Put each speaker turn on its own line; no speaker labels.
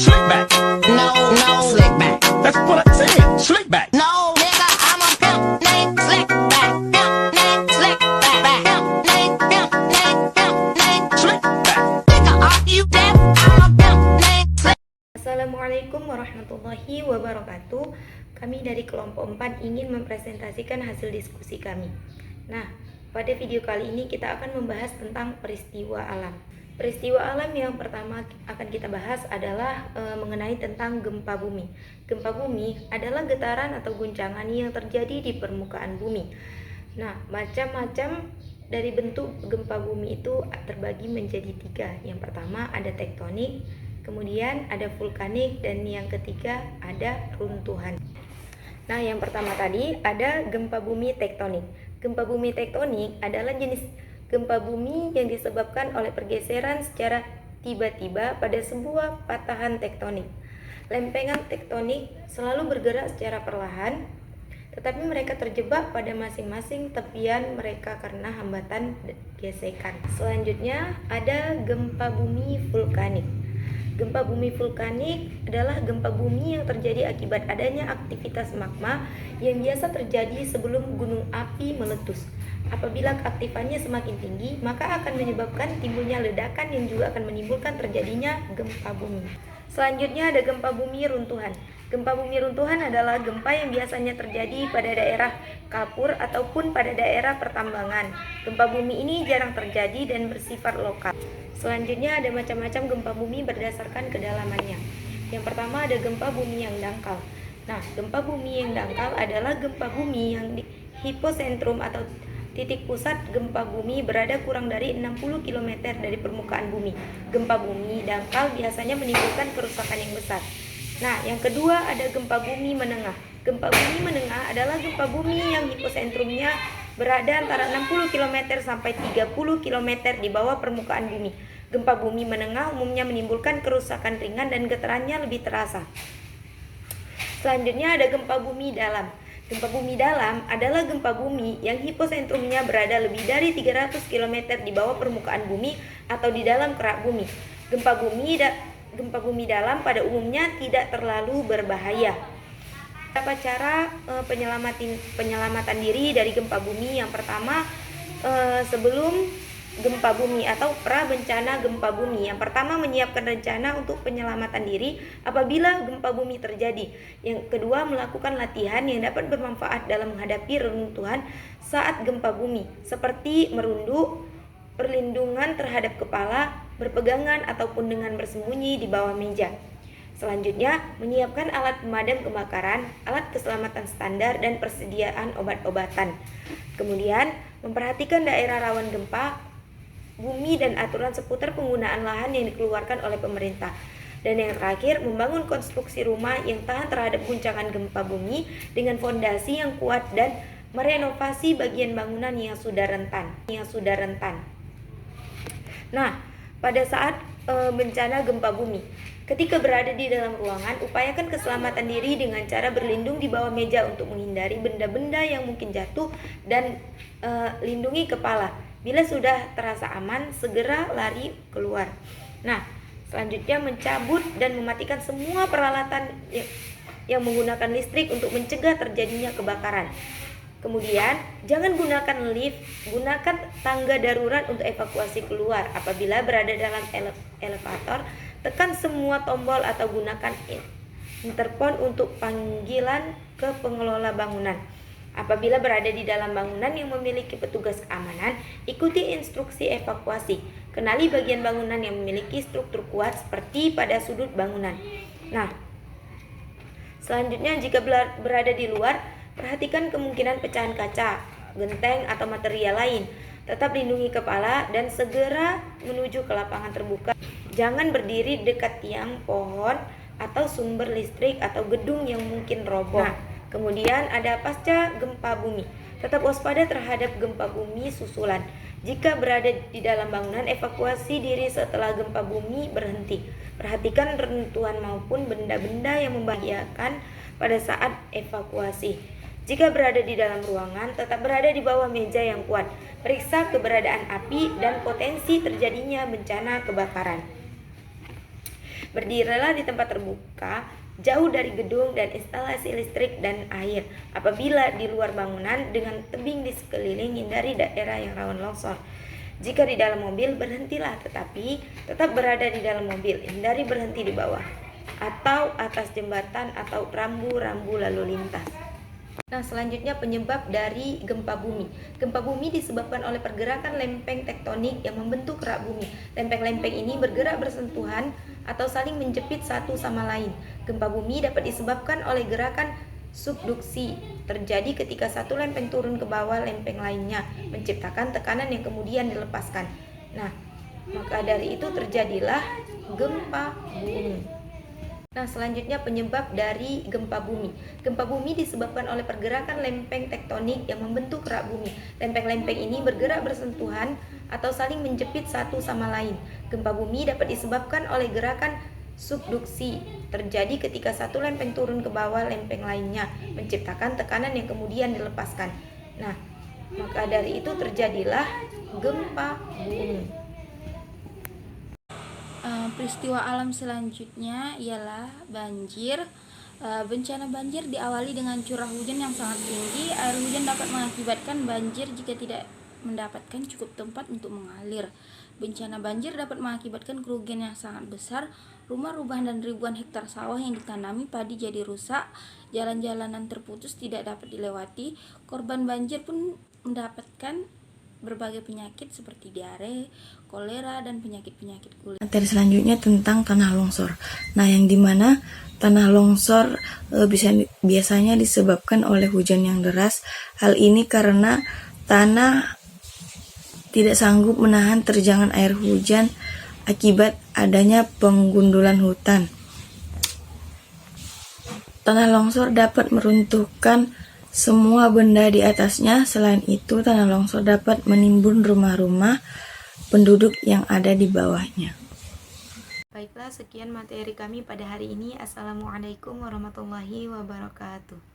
Slick back.
No, no, slick back.
That's what I said. Slick back.
No, nigga, I'm a pimp named Slick back. Pimp named Slick back. Pimp named
Slick back.
Nigga, are you deaf? I'm a pimp named Slick.
Assalamualaikum warahmatullahi wabarakatuh. Kami dari kelompok 4 ingin mempresentasikan hasil diskusi kami. Nah, pada video kali ini kita akan membahas tentang peristiwa alam. Peristiwa alam yang pertama akan kita bahas adalah mengenai tentang gempa bumi. Gempa bumi adalah getaran atau guncangan yang terjadi di permukaan bumi. Nah, macam-macam dari bentuk gempa bumi itu terbagi menjadi 3. Yang pertama ada tektonik, kemudian ada vulkanik, dan yang ketiga ada runtuhan. Nah, yang pertama tadi ada gempa bumi tektonik. Gempa bumi tektonik adalah jenis gempa bumi yang disebabkan oleh pergeseran secara tiba-tiba pada sebuah patahan tektonik. Lempengan tektonik selalu bergerak secara perlahan, tetapi mereka terjebak pada masing-masing tepian mereka karena hambatan gesekan. Selanjutnya ada gempa bumi vulkanik. Gempa bumi vulkanik adalah gempa bumi yang terjadi akibat adanya aktivitas magma yang biasa terjadi sebelum gunung api meletus. Apabila keaktifannya semakin tinggi, maka akan menyebabkan timbulnya ledakan yang juga akan menimbulkan terjadinya gempa bumi. Selanjutnya ada gempa bumi runtuhan. Gempa bumi runtuhan adalah gempa yang biasanya terjadi pada daerah kapur ataupun pada daerah pertambangan. Gempa bumi ini jarang terjadi dan bersifat lokal. Selanjutnya ada macam-macam gempa bumi berdasarkan kedalamannya. Yang pertama ada gempa bumi yang dangkal. Nah, gempa bumi yang dangkal adalah gempa bumi yang di hiposentrum atau titik pusat gempa bumi berada kurang dari 60 km dari permukaan bumi. Gempa bumi dangkal biasanya menimbulkan kerusakan yang besar. Nah, yang kedua ada gempa bumi menengah. Gempa bumi menengah adalah gempa bumi yang hiposentrumnya berada antara 60 km sampai 30 km di bawah permukaan bumi. Gempa bumi menengah umumnya menimbulkan kerusakan ringan dan getarannya lebih terasa. Selanjutnya ada gempa bumi dalam. Gempa bumi dalam adalah gempa bumi yang hiposentrumnya berada lebih dari 300 km di bawah permukaan bumi atau di dalam kerak bumi. Gempa bumi dalam pada umumnya tidak terlalu berbahaya. Beberapa cara penyelamatan diri dari gempa bumi. Yang pertama, sebelum gempa bumi atau pra bencana gempa bumi. Yang pertama, menyiapkan rencana untuk penyelamatan diri apabila gempa bumi terjadi. Yang kedua, melakukan latihan yang dapat bermanfaat dalam menghadapi reruntuhan saat gempa bumi, seperti merunduk, perlindungan terhadap kepala, berpegangan ataupun dengan bersembunyi di bawah meja. Selanjutnya, menyiapkan alat pemadam kebakaran, alat keselamatan standar, dan persediaan obat-obatan. Kemudian, memperhatikan daerah rawan gempa bumi dan aturan seputar penggunaan lahan yang dikeluarkan oleh pemerintah. Dan yang terakhir, membangun konstruksi rumah yang tahan terhadap guncangan gempa bumi dengan fondasi yang kuat dan merenovasi bagian bangunan yang sudah rentan. Nah, pada saat bencana gempa bumi, ketika berada di dalam ruangan, upayakan keselamatan diri dengan cara berlindung di bawah meja untuk menghindari benda-benda yang mungkin jatuh dan lindungi kepala. Bila sudah terasa aman, segera lari keluar. Nah, selanjutnya mencabut dan mematikan semua peralatan yang menggunakan listrik untuk mencegah terjadinya kebakaran. Kemudian, jangan gunakan lift, gunakan tangga darurat untuk evakuasi keluar. Apabila berada dalam elevator, tekan semua tombol atau gunakan intercom untuk panggilan ke pengelola bangunan. Apabila berada di dalam bangunan yang memiliki petugas keamanan, ikuti instruksi evakuasi. Kenali bagian bangunan yang memiliki struktur kuat seperti pada sudut bangunan. Nah, selanjutnya jika berada di luar, perhatikan kemungkinan pecahan kaca, genteng, atau material lain. Tetap lindungi kepala dan segera menuju ke lapangan terbuka. Jangan berdiri dekat tiang, pohon, atau sumber listrik atau gedung yang mungkin roboh. Nah, kemudian ada pasca gempa bumi. Tetap waspada terhadap gempa bumi susulan. Jika berada di dalam bangunan, evakuasi diri setelah gempa bumi berhenti. Perhatikan reruntuhan maupun benda-benda yang membahayakan pada saat evakuasi. Jika berada di dalam ruangan, tetap berada di bawah meja yang kuat. Periksa keberadaan api dan potensi terjadinya bencana kebakaran. Berdirilah di tempat terbuka, jauh dari gedung dan instalasi listrik dan air. Apabila di luar bangunan, dengan tebing di sekeliling, hindari daerah yang rawan longsor. Jika di dalam mobil, berhentilah, tetapi tetap berada di dalam mobil. Hindari berhenti di bawah atau atas jembatan atau rambu-rambu lalu lintas. Nah, selanjutnya penyebab dari gempa bumi. Gempa bumi disebabkan oleh pergerakan lempeng tektonik yang membentuk rak bumi. Lempeng-lempeng ini bergerak bersentuhan atau saling menjepit satu sama lain. Gempa bumi dapat disebabkan oleh gerakan subduksi, terjadi ketika satu lempeng turun ke bawah lempeng lainnya, menciptakan tekanan yang kemudian dilepaskan. Nah, maka dari itu terjadilah gempa bumi. Nah, selanjutnya penyebab dari gempa bumi. Gempa bumi disebabkan oleh pergerakan lempeng tektonik yang membentuk rak bumi. Lempeng-lempeng ini bergerak bersentuhan atau saling menjepit satu sama lain. Gempa bumi dapat disebabkan oleh gerakan subduksi, terjadi ketika satu lempeng turun ke bawah lempeng lainnya, menciptakan tekanan yang kemudian dilepaskan. Nah, maka dari itu terjadilah gempa bumi.
Peristiwa alam selanjutnya ialah banjir. Bencana banjir diawali dengan curah hujan yang sangat tinggi. Air hujan dapat mengakibatkan banjir jika tidak mendapatkan cukup tempat untuk mengalir. Bencana banjir dapat mengakibatkan kerugian yang sangat besar. Rumah-rumahan dan ribuan hektar sawah yang ditanami padi jadi rusak. Jalan-jalanan terputus tidak dapat dilewati. Korban banjir pun mendapatkan berbagai penyakit seperti diare, kolera, dan penyakit-penyakit kulit.
Materi selanjutnya tentang tanah longsor. Nah, yang dimana tanah longsor biasanya disebabkan oleh hujan yang deras. Hal ini karena tanah tidak sanggup menahan terjangan air hujan akibat adanya penggundulan hutan. Tanah longsor dapat meruntuhkan semua benda di atasnya. Selain itu, tanah longsor dapat menimbun rumah-rumah penduduk yang ada di bawahnya.
Baiklah, sekian materi kami pada hari ini. Assalamualaikum warahmatullahi wabarakatuh.